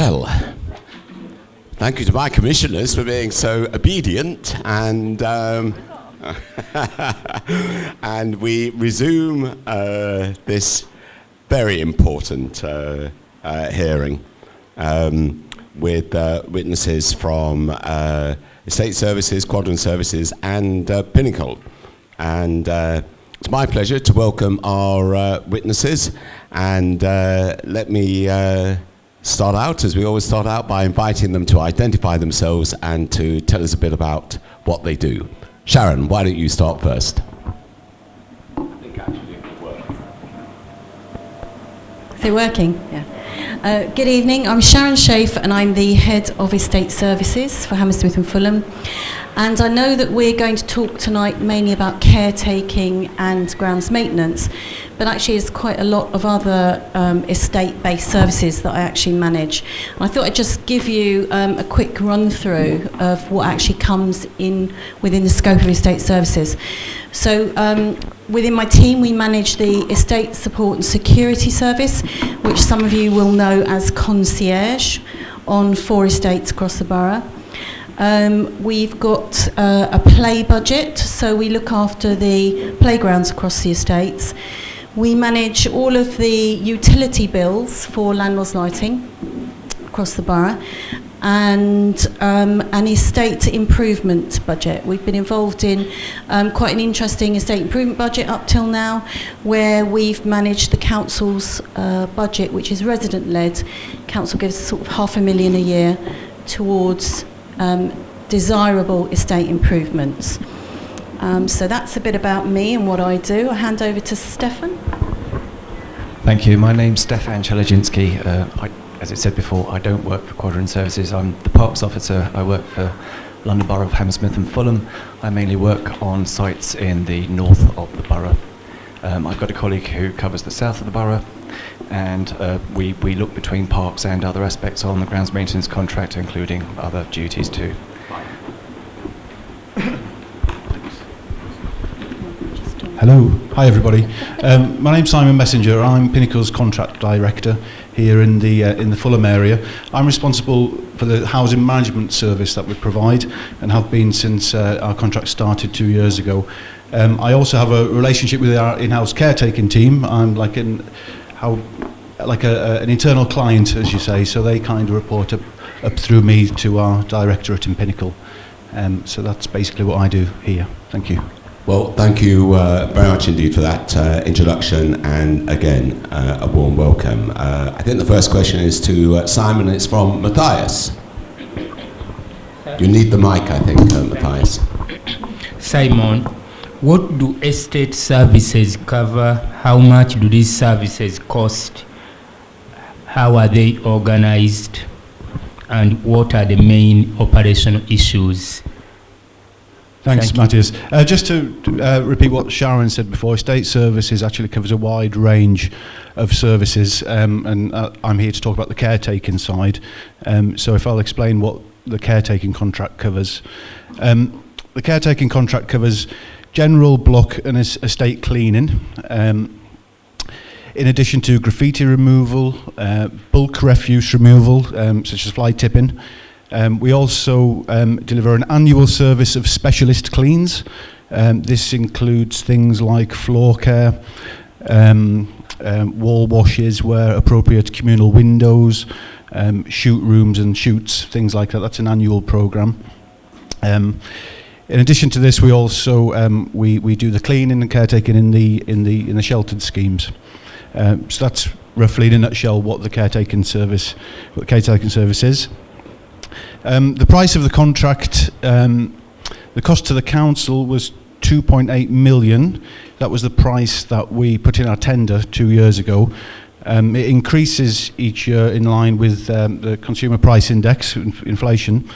Well, thank you to my commissioners for being so obedient, and and we resume this very important hearing with witnesses from Estate Services, Quadrant Services, and Pinnacle. And it's my pleasure to welcome our witnesses, and let me start out, as we always start out, by inviting them to identify themselves and to tell us a bit about what they do. Sharon, why don't you start first? I think actually it will work. Is it working? Yeah. Good evening, I'm Sharon Schaefer and I'm the Head of Estate Services for Hammersmith and Fulham. And I know that we're going to talk tonight mainly about caretaking and grounds maintenance, but actually there's quite a lot of other estate-based services that I actually manage. And I thought I'd just give you a quick run-through of what actually comes in within the scope of estate services. So within my team, we manage the Estate Support and Security Service, which some of you will know as Concierge, on 4 estates across the borough. We've got a play budget, so we look after the playgrounds across the estates. We manage all of the utility bills for landlord's lighting across the borough, and an estate improvement budget. We've been involved in quite an interesting estate improvement budget up till now, where we've managed the council's budget, which is resident-led. Council gives sort of £500,000 a year towards desirable estate improvements. So that's a bit about me and what I do. I'll hand over to Stefan. Thank you. My name's Stefan Chelajinsky. As it said before, I don't work for Quadrant Services. I'm the Parks Officer. I work for London Borough of Hammersmith and Fulham. I mainly work on sites in the north of the borough. I've got a colleague who covers the south of the borough, and we look between parks and other aspects on the grounds maintenance contract, including other duties too. Hello, hi everybody. My name's Simon Messenger. I'm Pinnacle's contract director here in the Fulham area. I'm responsible for the housing management service that we provide and have been since our contract started 2 years ago. I also have a relationship with our in-house caretaking team. I'm like an internal client, as you say, so they kind of report up through me to our directorate in Pinnacle. So that's basically what I do here. Thank you. Well, thank you very much indeed for that introduction, and again, a warm welcome. I think the first question is to Simon, and it's from Matthias. You need the mic, I think, Matthias. Simon, what do estate services cover? How much do these services cost? How are they organized? And what are the main operational issues? Thanks, Matthias. Just to repeat what Sharon said before, estate services actually covers a wide range of services, and I'm here to talk about the caretaking side. So if I'll explain what the caretaking contract covers. The caretaking contract covers general block and estate cleaning, in addition to graffiti removal, bulk refuse removal, such as fly tipping. We also deliver an annual service of specialist cleans. This includes things like floor care, wall washes where appropriate, communal windows, shoot rooms and shoots, things like that. That's an annual programme. In addition to this, we also we do the cleaning and caretaking in the sheltered schemes. So that's roughly in a nutshell what the caretaking service is. The price of the contract, the cost to the council was 2.8 million. That was the price that we put in our tender 2 years ago. It increases each year in line with the consumer price index, inflation.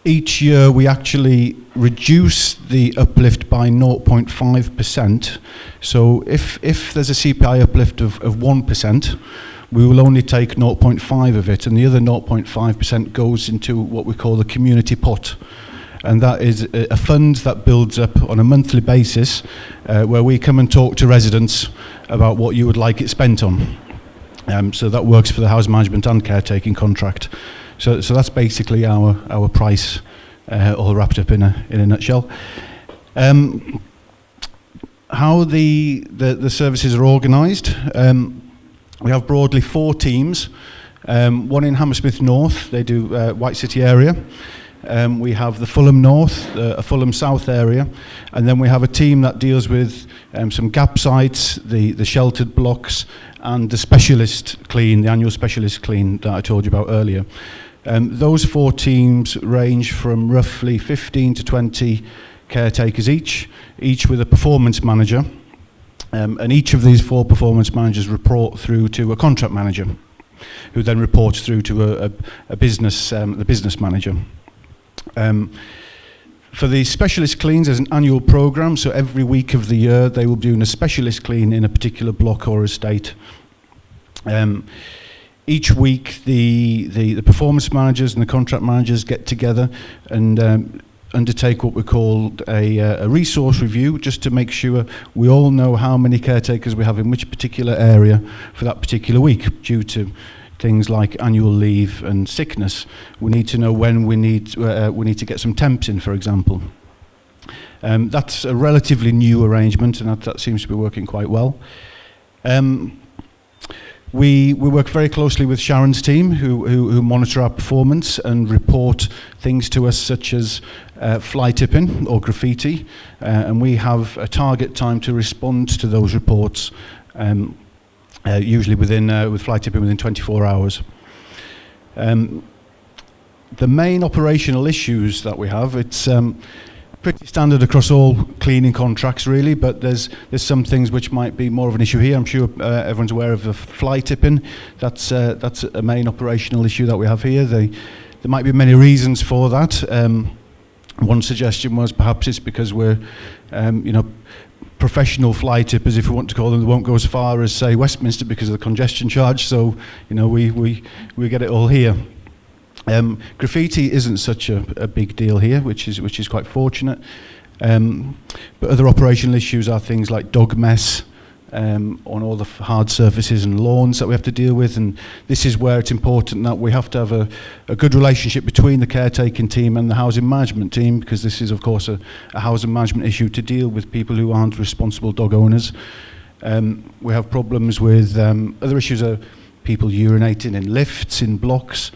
Each year we actually reduce the uplift by 0.5%. So if there's a CPI uplift of 1%, we will only take 0.5 of it, and the other 0.5% goes into what we call the community pot. And that is a fund that builds up on a monthly basis, where we come and talk to residents about what you would like it spent on. So that works for the house management and caretaking contract. So that's basically our price, all wrapped up in a nutshell. How the services are organised, we have broadly 4 teams. One in Hammersmith North, they do White City area. We have the Fulham North, a Fulham South area, and then we have a team that deals with some gap sites, the sheltered blocks, and the specialist clean, the annual specialist clean that I told you about earlier. Those 4 teams range from roughly 15 to 20 caretakers each with a performance manager, and each of these 4 performance managers report through to a contract manager, who then reports through to a business, the business manager. For the specialist cleans, there's an annual programme, so every week of the year they will be doing a specialist clean in a particular block or estate. Each week the performance managers and the contract managers get together and undertake what we call a resource review, just to make sure we all know how many caretakers we have in which particular area for that particular week. Due to things like annual leave and sickness, we need to know when we need to get some temps in, for example. That's a relatively new arrangement, and that seems to be working quite well. We work very closely with Sharon's team, who monitor our performance and report things to us such as fly tipping or graffiti, and we have a target time to respond to those reports, usually with fly tipping within 24 hours. The main operational issues that we have, it's pretty standard across all cleaning contracts really, but there's some things which might be more of an issue here. I'm sure everyone's aware of the fly tipping. That's a main operational issue that we have here. There might be many reasons for that. One suggestion was perhaps it's because we're professional fly tippers, if we want to call them. They won't go as far as, say, Westminster because of the congestion charge, so we get it all here. Graffiti isn't such a big deal here, which is quite fortunate. But other operational issues are things like dog mess on all the hard surfaces and lawns that we have to deal with, and this is where it's important that we have to have a good relationship between the caretaking team and the housing management team, because this is of course a housing management issue to deal with people who aren't responsible dog owners. We have problems with other issues are people urinating in lifts, in blocks.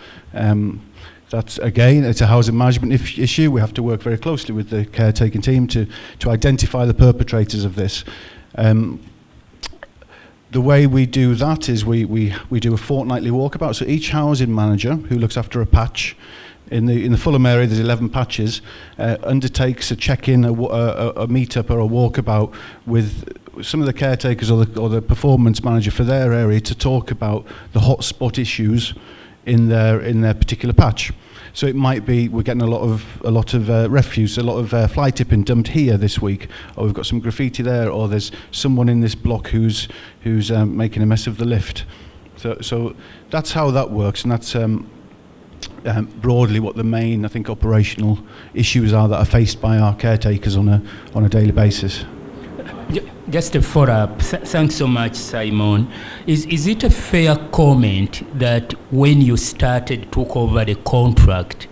That's again, it's a housing management issue. We have to work very closely with the caretaking team to identify the perpetrators of this. The way we do that is we do a fortnightly walkabout. So each housing manager who looks after a patch in the Fulham area, there's 11 patches, undertakes a check-in, a meet-up or a walkabout with some of the caretakers or the performance manager for their area to talk about the hotspot issues in their particular patch. So it might be we're getting a lot of refuse, a lot of fly tipping dumped here this week, or we've got some graffiti there, or there's someone in this block who's making a mess of the lift. So that's how that works, and that's broadly what the main, I think, operational issues are that are faced by our caretakers on a daily basis. Just a follow-up. Thanks so much, Simon. Is it a fair comment that when you took over the contract,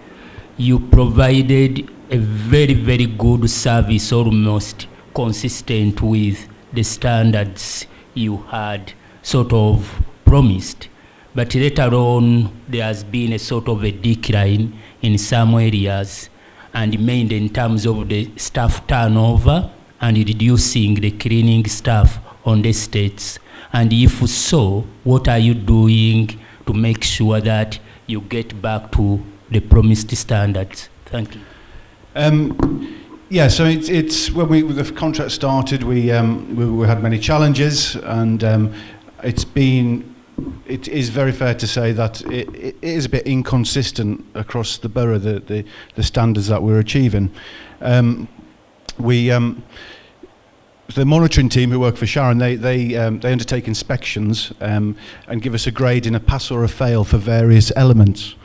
you provided a very, very good service, almost consistent with the standards you had sort of promised, but later on there has been a sort of a decline in some areas, and mainly in terms of the staff turnover and reducing the cleaning staff on the estates? And if so, what are you doing to make sure that you get back to the promised standards? Thank you. Yeah, so it's when the contract started, we had many challenges, and it is very fair to say that it is a bit inconsistent across the borough, the standards that we're achieving. The monitoring team who work for Sharon, they undertake inspections and give us a grade in a pass or a fail for various elements.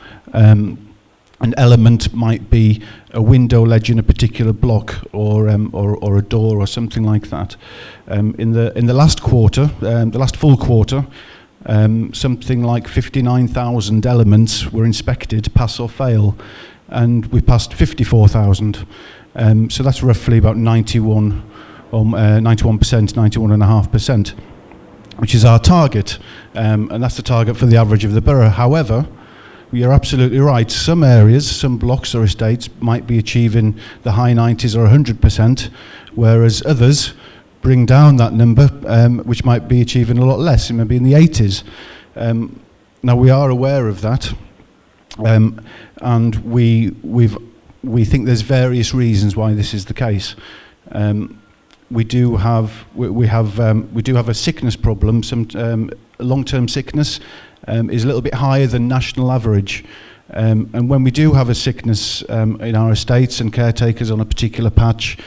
An element might be a window ledge in a particular block, or a door or something like that. In the last quarter, the last full quarter, something like 59,000 elements were inspected, pass or fail, and we passed 54,000. So that's roughly about 91%, 91.5%, which is our target, and that's the target for the average of the borough. However, you're absolutely right. Some areas, some blocks or estates might be achieving the high 90s or 100%, whereas others bring down that number, which might be achieving a lot less, maybe in the 80s. Now, we are aware of that, and we think there's various reasons why this is the case. We do have a sickness problem. Some long-term sickness is a little bit higher than national average. And when we do have a sickness in our estates, and caretakers on a particular patch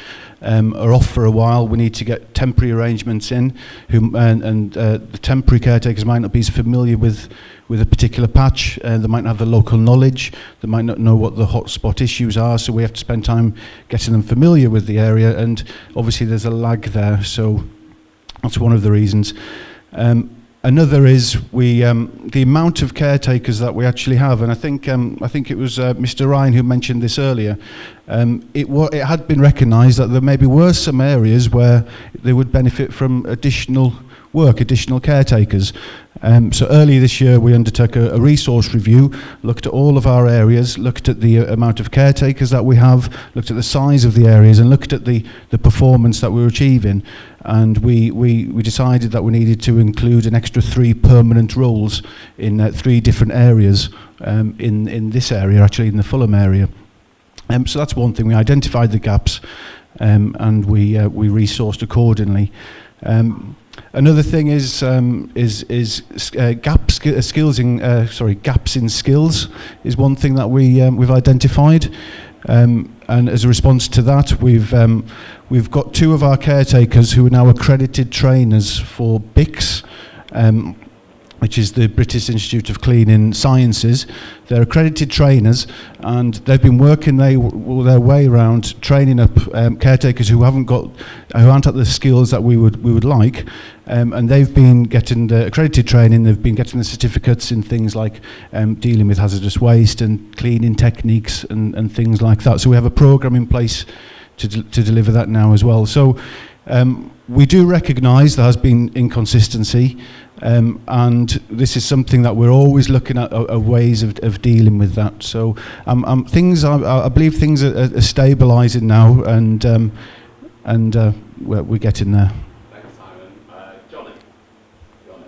are off for a while, we need to get temporary arrangements in, and the temporary caretakers might not be as familiar with a particular patch. They might not have the local knowledge, they might not know what the hotspot issues are, so we have to spend time getting them familiar with the area, and obviously there's a lag there, so that's one of the reasons. Another is the amount of caretakers that we actually have, and I think it was Mr. Ryan who mentioned this earlier. It had been recognised that there maybe were some areas where they would benefit from additional work, additional caretakers. So earlier this year we undertook a resource review, looked at all of our areas, looked at the amount of caretakers that we have, looked at the size of the areas, and looked at the performance that we were achieving. And we decided that we needed to include an extra 3 permanent roles in 3 different areas in this area, actually in the Fulham area. So that's one thing. We identified the gaps, and we resourced accordingly. Another thing is gaps in skills is one thing that we've identified, and as a response to that, we've got 2 of our caretakers who are now accredited trainers for BICS, which is the British Institute of Cleaning Sciences. They're accredited trainers, and they've been working their way around training up caretakers who aren't at the skills that we would like, and they've been getting the accredited training. They've been getting the certificates in things like dealing with hazardous waste and cleaning techniques and things like that. So we have a program in place to deliver that now as well. So we do recognise there has been inconsistency. And this is something that we're always looking at ways of dealing with that. So I believe things are stabilising now, and we're getting there. Thanks, Simon. Johnny, you're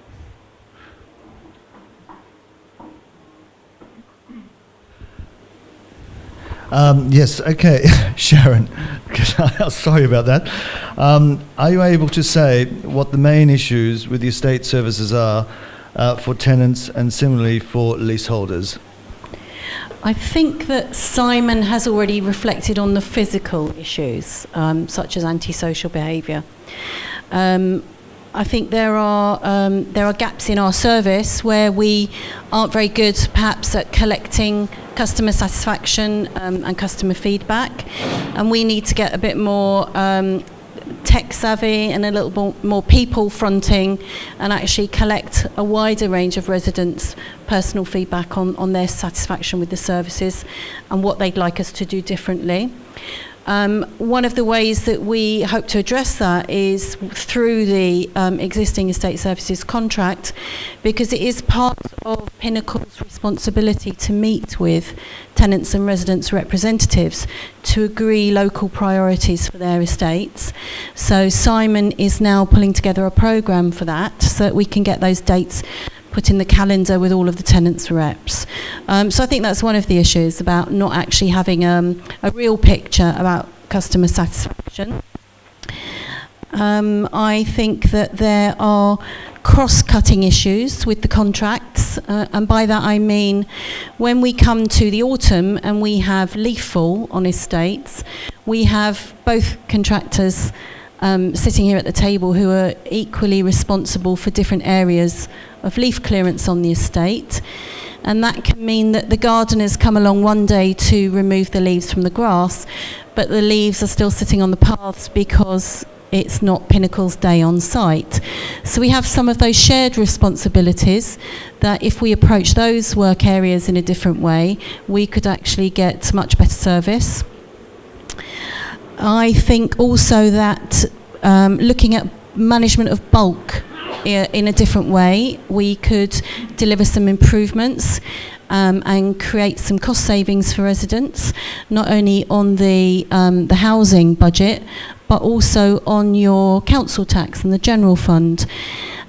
next. Yes, okay, Sharon, sorry about that. Are you able to say what the main issues with the estate services are for tenants and similarly for leaseholders? I think that Simon has already reflected on the physical issues, such as antisocial behaviour. I think there are gaps in our service where we aren't very good, perhaps, at collecting customer satisfaction and customer feedback, and we need to get a bit more tech savvy and a little more people fronting, and actually collect a wider range of residents' personal feedback on their satisfaction with the services and what they'd like us to do differently. One of the ways that we hope to address that is through the existing estate services contract, because it is part of Pinnacle's responsibility to meet with tenants and residents' representatives to agree local priorities for their estates. So Simon is now pulling together a programme for that, so that we can get those dates put in the calendar with all of the tenants' reps. So I think that's one of the issues, about not actually having a real picture about customer satisfaction. I think that there are cross-cutting issues with the contracts, and by that I mean when we come to the autumn and we have leaf fall on estates, we have both contractors sitting here at the table who are equally responsible for different areas of leaf clearance on the estate, and that can mean that the gardeners come along one day to remove the leaves from the grass, but the leaves are still sitting on the paths because it's not Pinnacle's day on site. So we have some of those shared responsibilities that if we approach those work areas in a different way, we could actually get much better service. I think also that looking at management of bulk in a different way, we could deliver some improvements and create some cost savings for residents, not only on the housing budget, but also on your council tax and the general fund.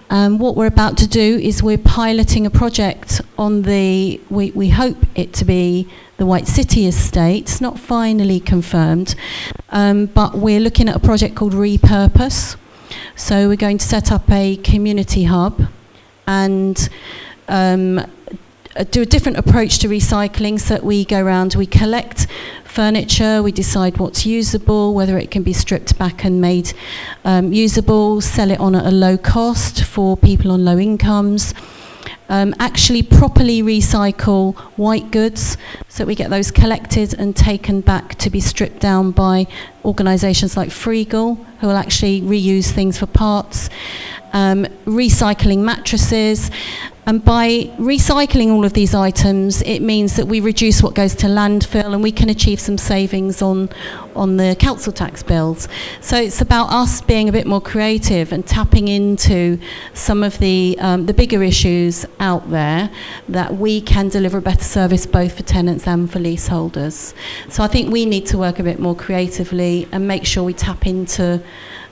What we're about to do is we're piloting a project on we hope it to be the White City estate. It's not finally confirmed, but we're looking at a project called Repurpose. So we're going to set up a community hub and do a different approach to recycling, so that we go around, we collect furniture, we decide what's usable, whether it can be stripped back and made usable, sell it on at a low cost for people on low incomes, actually properly recycle white goods, so that we get those collected and taken back to be stripped down by organisations like Freegal, who will actually reuse things for parts, recycling mattresses. And by recycling all of these items, it means that we reduce what goes to landfill, and we can achieve some savings on the council tax bills. So it's about us being a bit more creative and tapping into some of the bigger issues out there, that we can deliver a better service both for tenants and for leaseholders. So I think we need to work a bit more creatively and make sure we tap into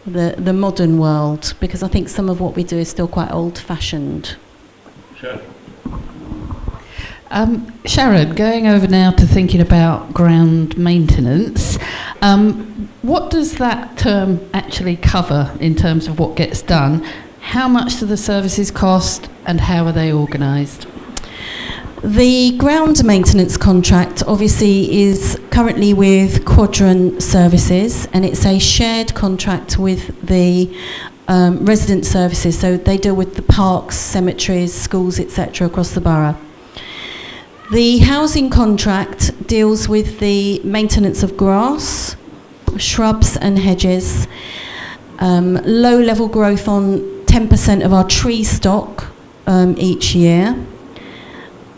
the modern world, because I think some of what we do is still quite old-fashioned. Sharon, going over now to thinking about ground maintenance, what does that term actually cover in terms of what gets done? How much do the services cost, and how are they organised? The ground maintenance contract obviously is currently with Quadrant Services, and it's a shared contract with the resident services, so they deal with the parks, cemeteries, schools, etc. across the borough. The housing contract deals with the maintenance of grass, shrubs and hedges, low level growth on 10% of our tree stock each year,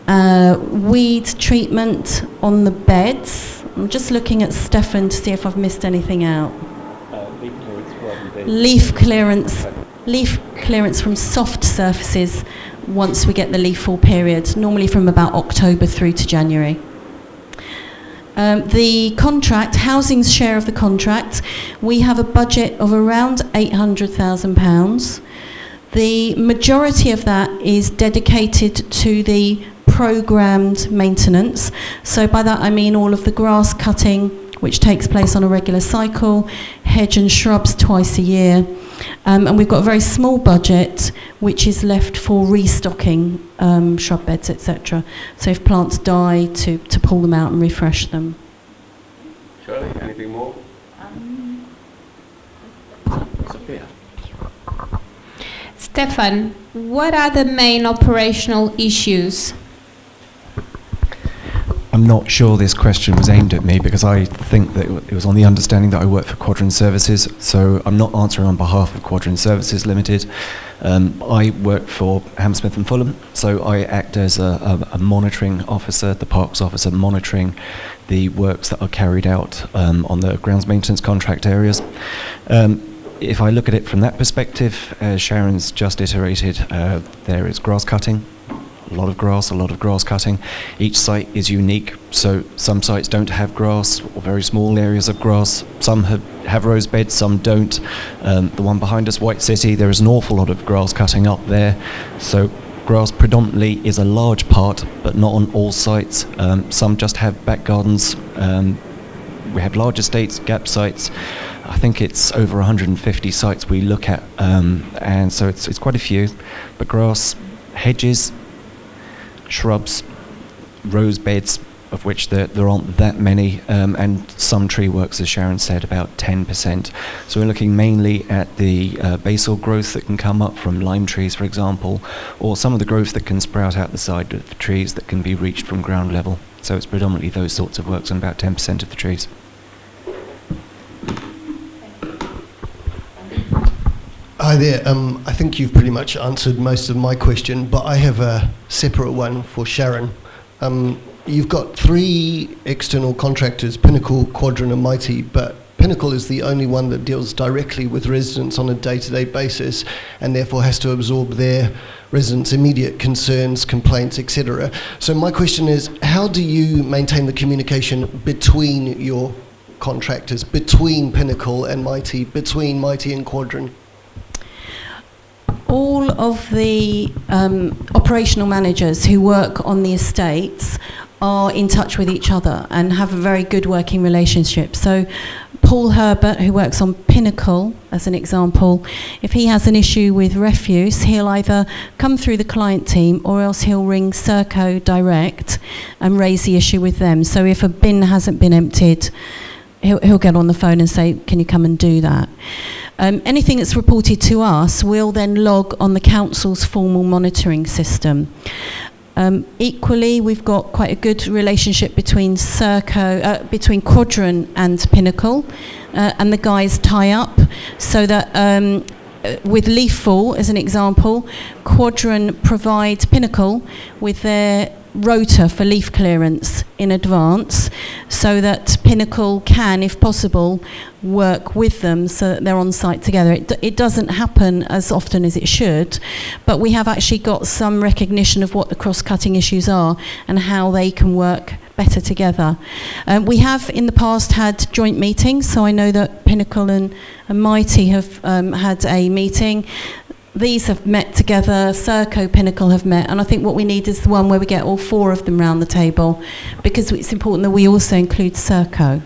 weed treatment on the beds. I'm just looking at Stefan to see if I've missed anything out. Leaf clearance from soft surfaces once we get the leaf fall period, normally from about October through to January. The contract, housing's share of the contract, we have a budget of around £800,000. The majority of that is dedicated to the programmed maintenance. So by that I mean all of the grass cutting, which takes place on a regular cycle, hedge and shrubs twice a year. And we've got a very small budget which is left for restocking shrub beds, etc. So if plants die, to pull them out and refresh them. Shirley, anything more? Sophia. Stefan, what are the main operational issues? I'm not sure this question was aimed at me, because I think that it was on the understanding that I work for Quadrant Services, so I'm not answering on behalf of Quadrant Services Limited. I work for Hammersmith and Fulham, so I act as a monitoring officer, the parks officer, monitoring the works that are carried out on the grounds maintenance contract areas. If I look at it from that perspective, as Sharon's just iterated, there is grass cutting. A lot of grass cutting. Each site is unique, so some sites don't have grass, or very small areas of grass. Some have rose beds, some don't. The one behind us, White City, there is an awful lot of grass cutting up there. So grass predominantly is a large part, but not on all sites. Some just have back gardens. We have large estates, gap sites. I think it's over 150 sites we look at, and so it's quite a few. But grass, hedges, shrubs, rose beds, of which there aren't that many, and some tree works, as Sharon said, about 10%. So we're looking mainly at the basal growth that can come up from lime trees, for example, or some of the growth that can sprout out the side of trees that can be reached from ground level. So it's predominantly those sorts of works on about 10% of the trees. Hi there. I think you've pretty much answered most of my question, but I have a separate one for Sharon. You've got 3 external contractors, Pinnacle, Quadrant and Mighty, but Pinnacle is the only one that deals directly with residents on a day-to-day basis and therefore has to absorb their residents' immediate concerns, complaints, etc. So my question is, how do you maintain the communication between your contractors, between Pinnacle and Mighty, between Mighty and Quadrant? All of the operational managers who work on the estates are in touch with each other and have a very good working relationship. So Paul Herbert, who works on Pinnacle, as an example, if he has an issue with refuse, he'll either come through the client team or else he'll ring Serco direct and raise the issue with them. So if a bin hasn't been emptied, he'll get on the phone and say, can you come and do that? Anything that's reported to us will then log on the council's formal monitoring system. Equally, we've got quite a good relationship between Serco, between Quadrant and Pinnacle, and the guys tie up so that with leaf-fall, as an example, Quadrant provide Pinnacle with their rota for leaf clearance in advance so that Pinnacle can, if possible, work with them so that they're on site together. It doesn't happen as often as it should, but we have actually got some recognition of what the cross-cutting issues are and how they can work better together. We have in the past had joint meetings, so I know that Pinnacle and Mighty have had a meeting. These have met together, Serco, Pinnacle have met, and I think what we need is the one where we get all 4 of them round the table, because it's important that we also include Serco.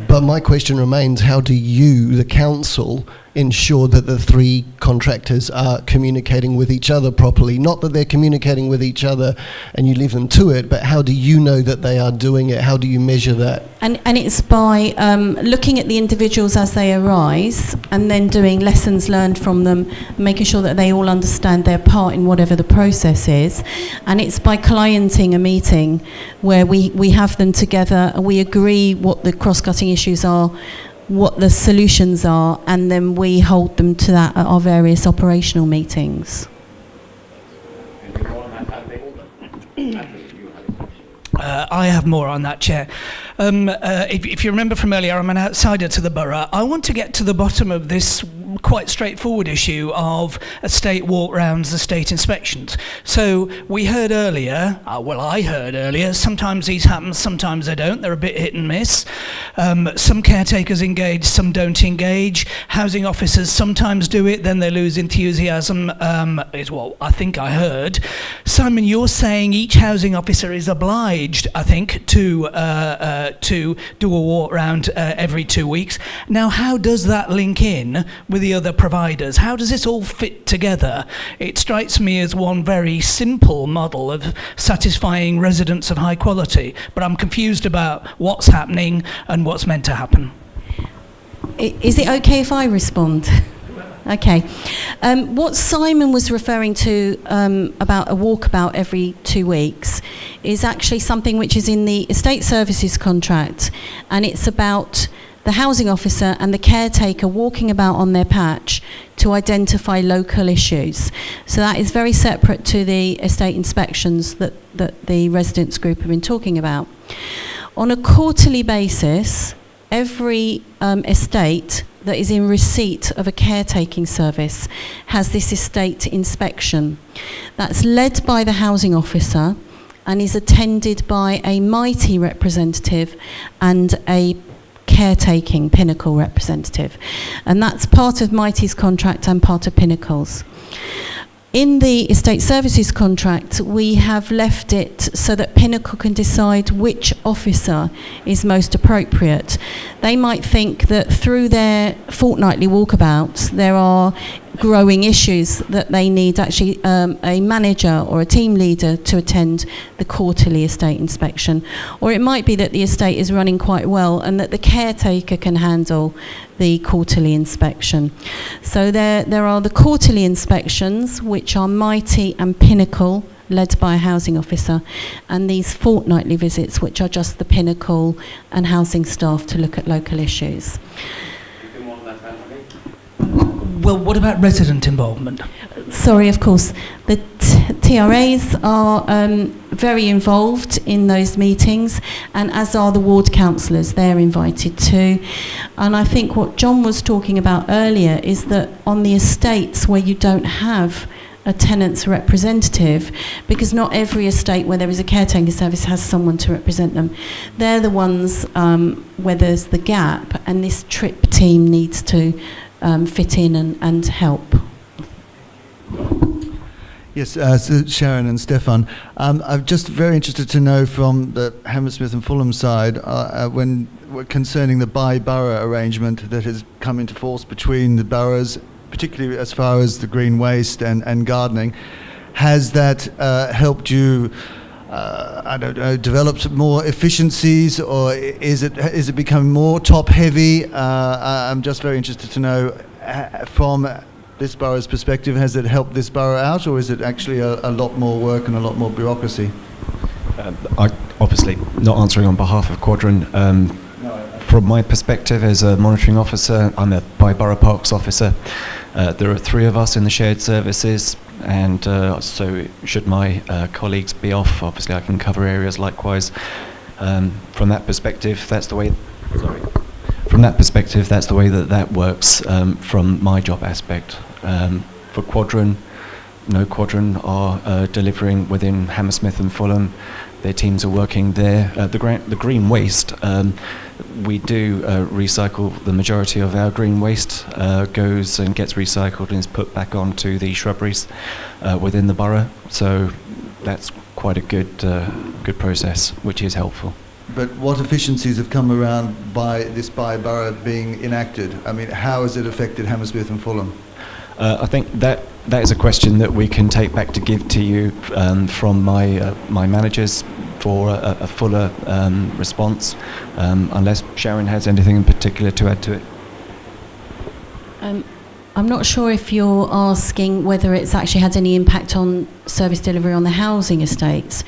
But my question remains, how do you, the council, ensure that the 3 contractors are communicating with each other properly? Not that they're communicating with each other and you leave them to it, but how do you know that they are doing it? How do you measure that? And it's by looking at the individuals as they arise and then doing lessons learned from them, making sure that they all understand their part in whatever the process is. And it's by clienting a meeting where we have them together and we agree what the cross-cutting issues are, what the solutions are, and then we hold them to that at our various operational meetings. I have more on that, Chair. If you remember from earlier, I'm an outsider to the borough. I want to get to the bottom of this quite straightforward issue of estate walk-rounds, estate inspections. So we heard earlier, I heard earlier, sometimes these happen, sometimes they don't. They're a bit hit and miss. Some caretakers engage, some don't engage. Housing officers sometimes do it, then they lose enthusiasm, is what I think I heard. Simon, you're saying each housing officer is obliged, I think, to do a walk-round every 2 weeks. Now, how does that link in with the other providers? How does this all fit together? It strikes me as one very simple model of satisfying residents of high quality, but I'm confused about what's happening and what's meant to happen. Is it okay if I respond? Okay. What Simon was referring to about a walkabout every 2 weeks is actually something which is in the estate services contract, and it's about the housing officer and the caretaker walking about on their patch to identify local issues. So that is very separate to the estate inspections that the residents group have been talking about. On a quarterly basis, every estate that is in receipt of a caretaking service has this estate inspection. That's led by the housing officer and is attended by a Mighty representative and a caretaking Pinnacle representative. And that's part of Mighty's contract and part of Pinnacle's. In the estate services contract, we have left it so that Pinnacle can decide which officer is most appropriate. They might think that through their fortnightly walkabouts, there are growing issues that they need actually a manager or a team leader to attend the quarterly estate inspection. Or it might be that the estate is running quite well and that the caretaker can handle the quarterly inspection. So there are the quarterly inspections, which are Mighty and Pinnacle, led by a housing officer, and these fortnightly visits, which are just the Pinnacle and housing staff to look at local issues. Well, what about resident involvement? Sorry, of course. The TRAs are very involved in those meetings, and as are the ward councillors. They're invited too. And I think what John was talking about earlier is that on the estates where you don't have a tenant's representative, because not every estate where there is a caretaking service has someone to represent them. They're the ones where there's the gap, and this TRIP team needs to fit in and help. Yes, so Sharon and Stefan, I'm just very interested to know from the Hammersmith and Fulham side, when concerning the by-borough arrangement that has come into force between the boroughs, particularly as far as the green waste and gardening, has that helped you, I don't know, develop more efficiencies, or is it becoming more top-heavy? I'm just very interested to know from this borough's perspective, has it helped this borough out, or is it actually a lot more work and a lot more bureaucracy? I obviously not answering on behalf of Quadrant. From my perspective as a monitoring officer, I'm a by-borough parks officer. There are 3 of us in the shared services, and so should my colleagues be off, obviously I can cover areas likewise. From that perspective, that's the way. From that perspective, that's the way that works from my job aspect. For Quadrant, Quadrant are delivering within Hammersmith and Fulham. Their teams are working there. The green waste, we do recycle. The majority of our green waste goes and gets recycled and is put back onto the shrubberies within the borough. So that's quite a good process, which is helpful. But what efficiencies have come around by this by-borough being enacted? I mean, how has it affected Hammersmith and Fulham? I think that is a question that we can take back to give to you from my managers for a fuller response, unless Sharon has anything in particular to add to it. I'm not sure if you're asking whether it's actually had any impact on service delivery on the housing estates.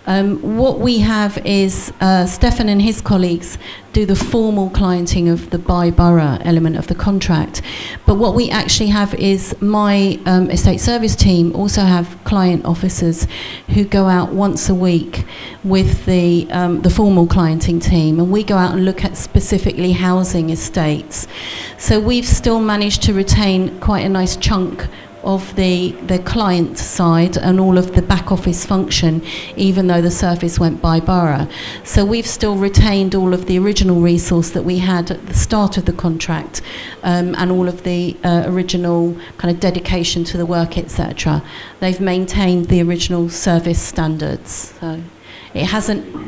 What we have is Stefan and his colleagues do the formal clienting of the by-borough element of the contract. But what we actually have is my estate service team also have client officers who go out once a week with the formal clienting team, and we go out and look at specifically housing estates. So we've still managed to retain quite a nice chunk of the client side and all of the back office function, even though the service went by borough. So we've still retained all of the original resource that we had at the start of the contract, and all of the original kind of dedication to the work, etc. They've maintained the original service standards. So it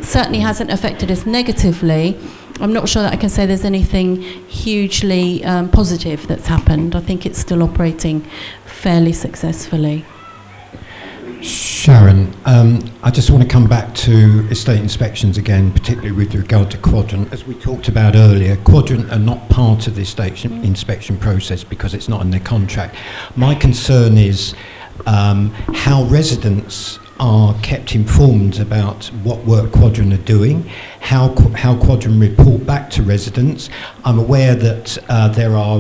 certainly hasn't affected us negatively. I'm not sure that I can say there's anything hugely positive that's happened. I think it's still operating fairly successfully. Sharon, I just want to come back to estate inspections again, particularly with regard to Quadrant. As we talked about earlier, Quadrant are not part of the estate inspection process because it's not in their contract. My concern is how residents are kept informed about what work Quadrant are doing, how Quadrant report back to residents. I'm aware that there are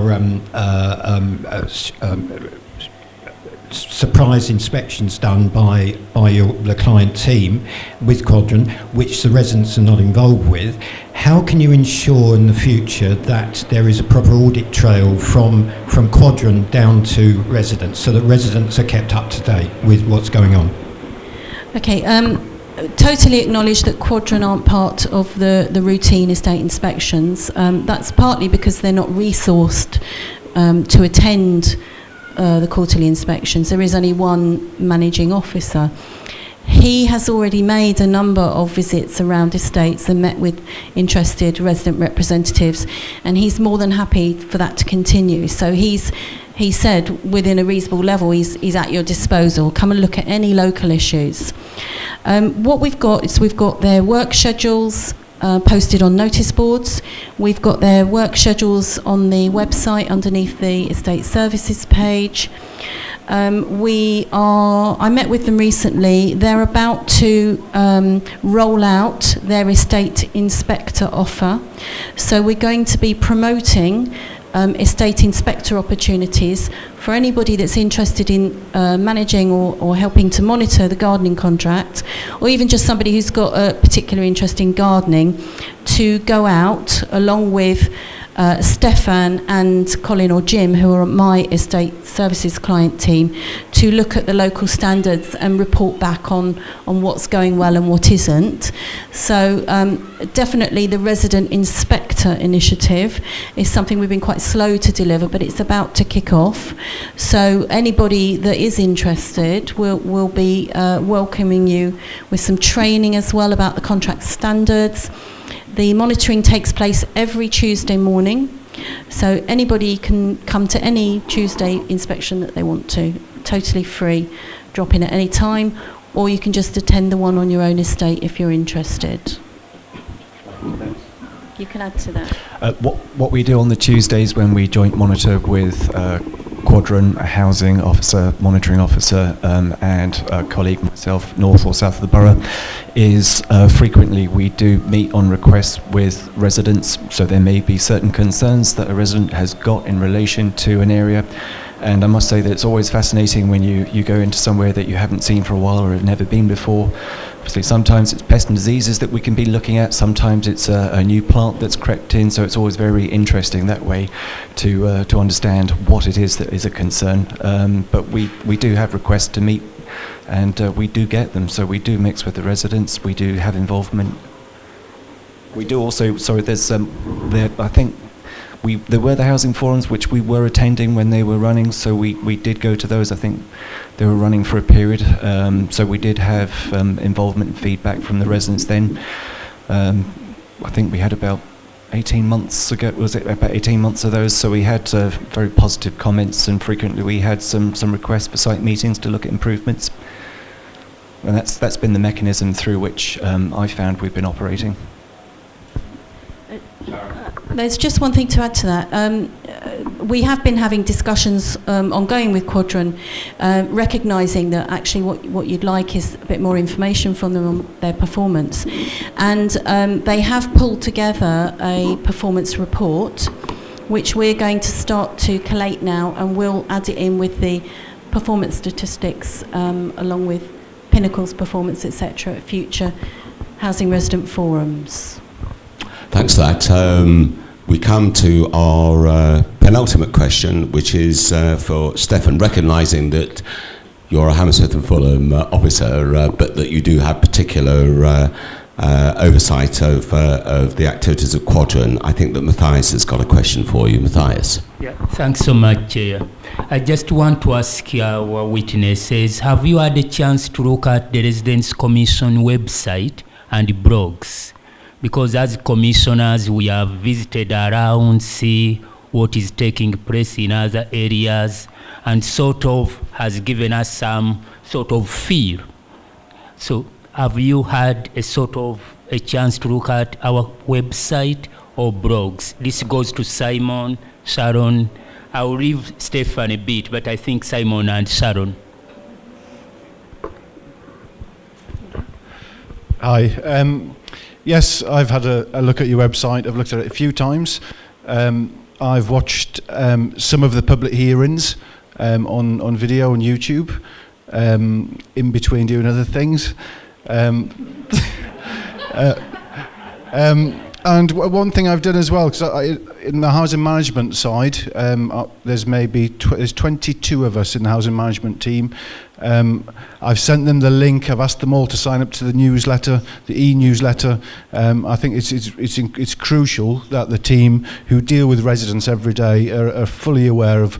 surprise inspections done by the client team with Quadrant, which the residents are not involved with. How can you ensure in the future that there is a proper audit trail from Quadrant down to residents, so that residents are kept up to date with what's going on? Okay, totally acknowledge that Quadrant aren't part of the routine estate inspections. That's partly because they're not resourced to attend the quarterly inspections. There is only one managing officer. He has already made a number of visits around estates and met with interested resident representatives, and he's more than happy for that to continue. So he said within a reasonable level he's at your disposal. Come and look at any local issues. What we've got is we've got their work schedules posted on notice boards. We've got their work schedules on the website underneath the estate services page. I met with them recently. They're about to roll out their estate inspector offer. So we're going to be promoting estate inspector opportunities for anybody that's interested in managing or helping to monitor the gardening contract, or even just somebody who's got a particular interest in gardening, to go out along with Stefan and Colin or Jim, who are my estate services client team, to look at the local standards and report back on what's going well and what isn't. So definitely the resident inspector initiative is something we've been quite slow to deliver, but it's about to kick off. So anybody that is interested will be welcoming you with some training as well about the contract standards. The monitoring takes place every Tuesday morning, so anybody can come to any Tuesday inspection that they want to, totally free, drop in at any time, or you can just attend the one on your own estate if you're interested. You can add to that. What we do on the Tuesdays when we joint monitor with Quadrant, a housing officer, monitoring officer, and a colleague, myself, north or south of the borough, is frequently we do meet on request with residents. So there may be certain concerns that a resident has got in relation to an area. And I must say that it's always fascinating when you go into somewhere that you haven't seen for a while or have never been before. Obviously, sometimes it's pests and diseases that we can be looking at. Sometimes it's a new plant that's crept in. So it's always very interesting that way to understand what it is that is a concern. But we do have requests to meet, and we do get them. So we do mix with the residents. We do have involvement. We do also. Sorry, there's I think. There were the housing forums which we were attending when they were running, so we did go to those. I think they were running for a period, so we did have involvement and feedback from the residents then. I think we had about 18 months ago, was it about 18 months of those, so we had very positive comments, and frequently we had some requests for site meetings to look at improvements. And that's been the mechanism through which I found we've been operating. There's just one thing to add to that. We have been having discussions ongoing with Quadrant, recognising that actually what you'd like is a bit more information from them on their performance. And they have pulled together a performance report, which we're going to start to collate now, and we'll add it in with the performance statistics along with Pinnacle's performance, etc., at future housing resident forums. Thanks for that. We come to our penultimate question, which is for Stefan, recognising that you're a Hammersmith and Fulham officer, but that you do have particular oversight of the activities of Quadrant. I think that Matthias has got a question for you. Matthias. Yeah, thanks so much, Chair. I just want to ask our witnesses, have you had a chance to look at the Residents' Commission website and blogs? Because as commissioners, we have visited around, see what is taking place in other areas, and sort of has given us some sort of feel. So have you had a sort of a chance to look at our website or blogs? This goes to Simon, Sharon. I'll leave Stefan a bit, but I think Simon and Sharon. Hi. Yes, I've had a look at your website. I've looked at it a few times. I've watched some of the public hearings on video on YouTube, in between doing other things. And one thing I've done as well, because in the housing management side, there's there's 22 of us in the housing management team. I've sent them the link. I've asked them all to sign up to the newsletter, the e-newsletter. I think it's crucial that the team who deal with residents every day are fully aware of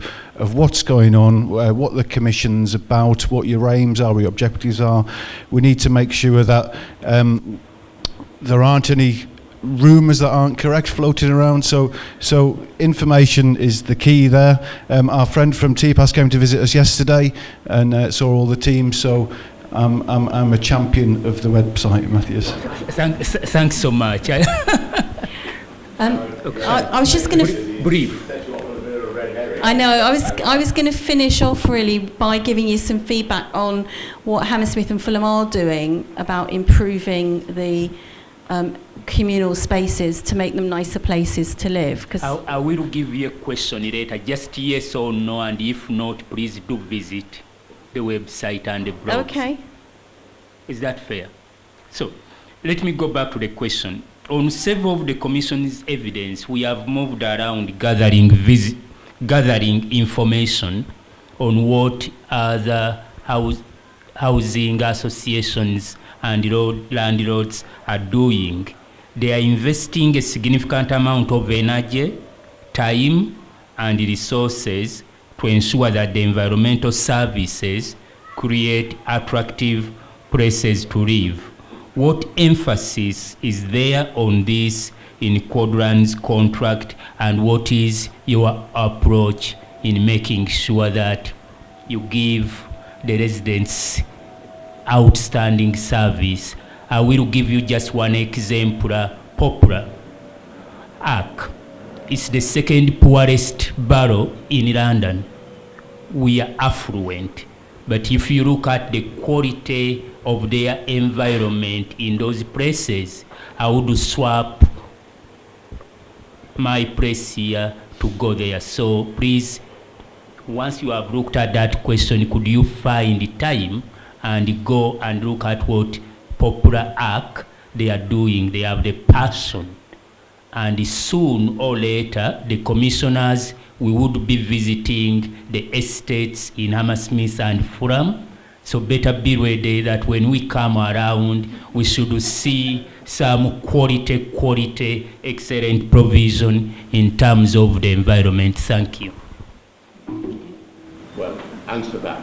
what's going on, what the commission's about, what your aims are, what your objectives are. We need to make sure that there aren't any rumours that aren't correct floating around, so information is the key there. Our friend from TPAS came to visit us yesterday and saw all the teams, so I'm a champion of the website, Matthias. Thanks so much. I was just going to brief. I know. I was going to finish off really by giving you some feedback on what Hammersmith and Fulham are doing about improving the communal spaces to make them nicer places to live. 'Cause I will give you a question later, just yes or no, and if not, please do visit the website and the blog. okay. Is that fair? So, let me go back to the question. On several of the Commission's evidence, we have moved around gathering information on what other housing associations and landlords are doing. They are investing a significant amount of energy, time, and resources to ensure that the environmental services create attractive places to live. What emphasis is there on this in Quadrant's contract, and what is your approach in making sure that you give the residents outstanding service? I will give you just one example. Poplar Arc is the second poorest borough in London. We are affluent, but if you look at the quality of their environment in those places, I would swap my place here to go there. So please, once you have looked at that question, could you find time and go and look at what Poplar Arc they are doing? They have the passion, and soon or later the commissioners, we would be visiting the estates in Hammersmith and Fulham. So better be ready that when we come around, we should see some quality, excellent provision in terms of the environment. Thank you. Well, answer that.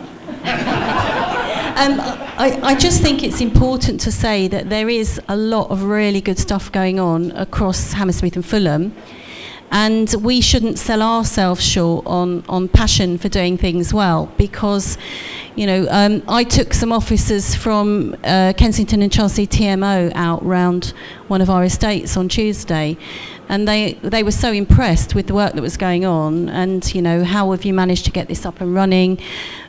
I just think it's important to say that there is a lot of really good stuff going on across Hammersmith and Fulham, and we shouldn't sell ourselves short on passion for doing things well, because, you know, I took some officers from Kensington and Chelsea TMO out round one of our estates on Tuesday, and they were so impressed with the work that was going on, and, you know, how have you managed to get this up and running?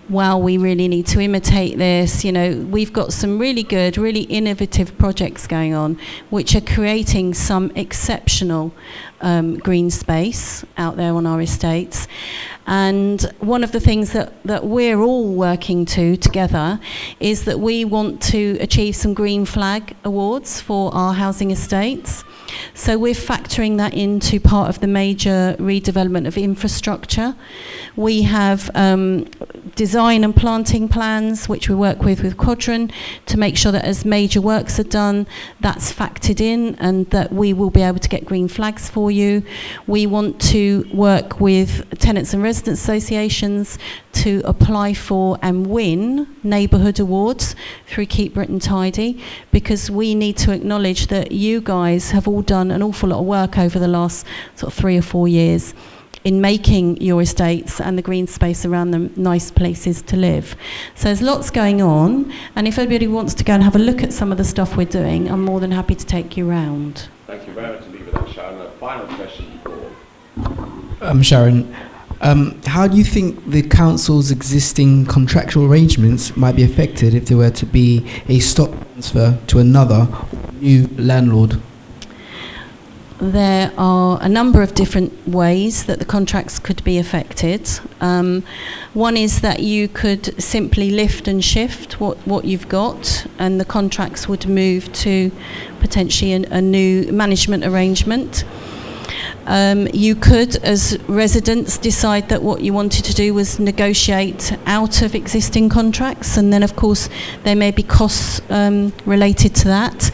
Wow, we really need to imitate this. You know, we've got some really good, really innovative projects going on, which are creating some exceptional green space out there on our estates. And one of the things that we're all working together is that we want to achieve some Green Flag awards for our housing estates. So we're factoring that into part of the major redevelopment of infrastructure. We have design and planting plans, which we work with Quadrant, to make sure that as major works are done, that's factored in, and that we will be able to get green flags for you. We want to work with tenants and residents associations to apply for and win neighbourhood awards through Keep Britain Tidy, because we need to acknowledge that you guys have all done an awful lot of work over the last sort of 3 or 4 years in making your estates and the green space around them nice places to live. So there's lots going on, and if anybody wants to go and have a look at some of the stuff we're doing, I'm more than happy to take you round. Thank you very much indeed for that, Sharon. A final question for Sharon, how do you think the council's existing contractual arrangements might be affected if there were to be a stock transfer to another new landlord? There are a number of different ways that the contracts could be affected. One is that you could simply lift and shift what you've got, and the contracts would move to potentially a new management arrangement. You could, as residents, decide that what you wanted to do was negotiate out of existing contracts, and then of course there may be costs related to that.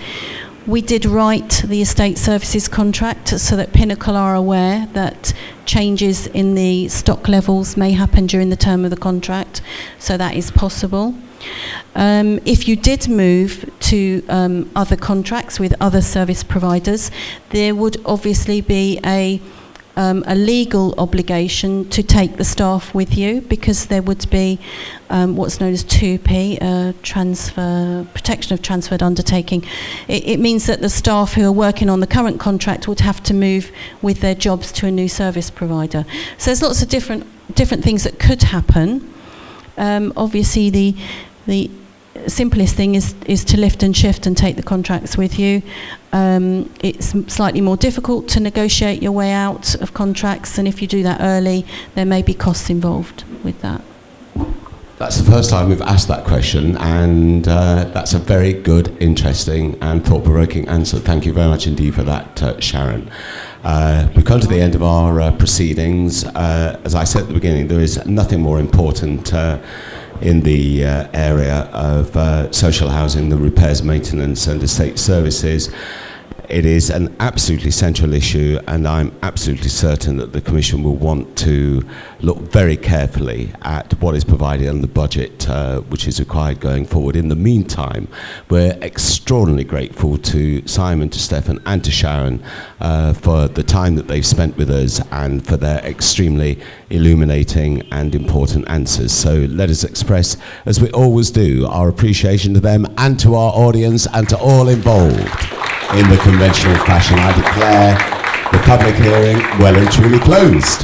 We did write the estate services contract so that Pinnacle are aware that changes in the stock levels may happen during the term of the contract, so that is possible. If you did move to other contracts with other service providers, there would obviously be a legal obligation to take the staff with you, because there would be what's known as 2P, protection of transferred undertaking. It means that the staff who are working on the current contract would have to move with their jobs to a new service provider. So there's lots of different things that could happen. Obviously, the simplest thing is to lift and shift and take the contracts with you. It's slightly more difficult to negotiate your way out of contracts, and if you do that early, there may be costs involved with that. That's the first time we've asked that question, and that's a very good, interesting and thought-provoking answer. Thank you very much indeed for that, Sharon. We've come to the end of our proceedings. As I said at the beginning, there is nothing more important in the area of social housing, the repairs, maintenance and estate services. It is an absolutely central issue, and I'm absolutely certain that the Commission will want to look very carefully at what is provided in the budget which is required going forward. In the meantime, we're extraordinarily grateful to Simon, to Stefan and to Sharon for the time that they've spent with us and for their extremely illuminating and important answers. So let us express, as we always do, our appreciation to them and to our audience and to all involved. In the conventional fashion, I declare the public hearing well and truly closed.